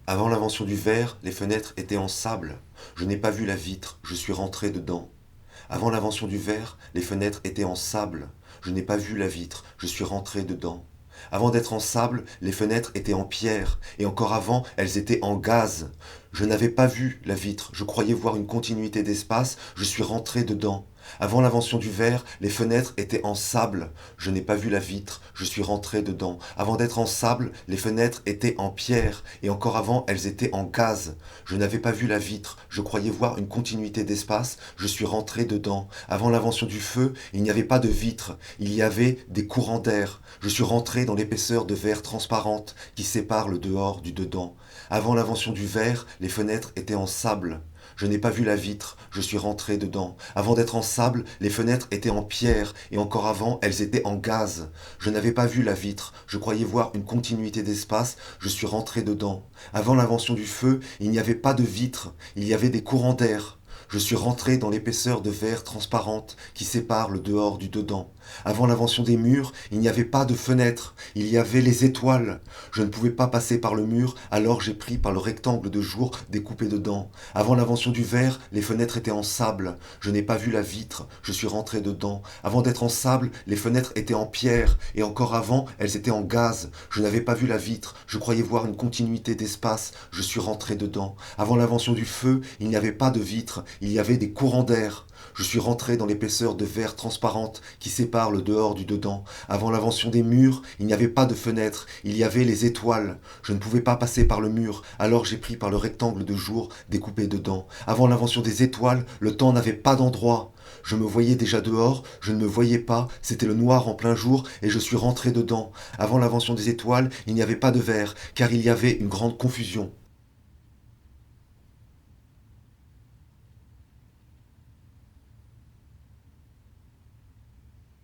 Avant l'invention du verre, les fenêtres étaient en sable. Je n'ai pas vu la vitre, je suis rentré dedans. Avant l'invention du verre, les fenêtres étaient en sable. Je n'ai pas vu la vitre, je suis rentré dedans. Avant d'être en sable, les fenêtres étaient en pierre, et encore avant, elles étaient en gaz. Je n'avais pas vu la vitre, je croyais voir une continuité d'espace, je suis rentré dedans. Avant l'invention du verre, les fenêtres étaient en sable. Je n'ai pas vu la vitre, je suis rentré dedans. Avant d'être en sable, les fenêtres étaient en pierre, et encore avant, elles étaient en gaz. Je n'avais pas vu la vitre, je croyais voir une continuité d'espace, je suis rentré dedans. Avant l'invention du feu, il n'y avait pas de vitre, il y avait des courants d'air. Je suis rentré dans l'épaisseur de verre transparente qui sépare le dehors du dedans. Avant l'invention du verre, les fenêtres étaient en sable. Je n'ai pas vu la vitre, je suis rentré dedans. Avant d'être en sable, les fenêtres étaient en pierre, et encore avant, elles étaient en gaz. Je n'avais pas vu la vitre, je croyais voir une continuité d'espace, je suis rentré dedans. Avant l'invention du feu, il n'y avait pas de vitre, il y avait des courants d'air. Je suis rentré dans l'épaisseur de verre transparente qui sépare le dehors du dedans. Avant l'invention des murs, il n'y avait pas de fenêtre, il y avait les étoiles. Je ne pouvais pas passer par le mur, alors j'ai pris par le rectangle de jour découpé dedans. Avant l'invention du verre, les fenêtres étaient en sable. Je n'ai pas vu la vitre, je suis rentré dedans. Avant d'être en sable, les fenêtres étaient en pierre, et encore avant, elles étaient en gaz. Je n'avais pas vu la vitre, je croyais voir une continuité d'espace, je suis rentré dedans. Avant l'invention du feu, il n'y avait pas de vitre, il y avait des courants d'air. Je suis rentré dans l'épaisseur de verre transparente qui sépare le dehors du dedans. Avant l'invention des murs, il n'y avait pas de fenêtre, il y avait les étoiles. Je ne pouvais pas passer par le mur, alors j'ai pris par le rectangle de jour découpé dedans. Avant l'invention des étoiles, le temps n'avait pas d'endroit. Je me voyais déjà dehors, je ne me voyais pas, c'était le noir en plein jour et je suis rentré dedans. Avant l'invention des étoiles, il n'y avait pas de verre, car il y avait une grande confusion.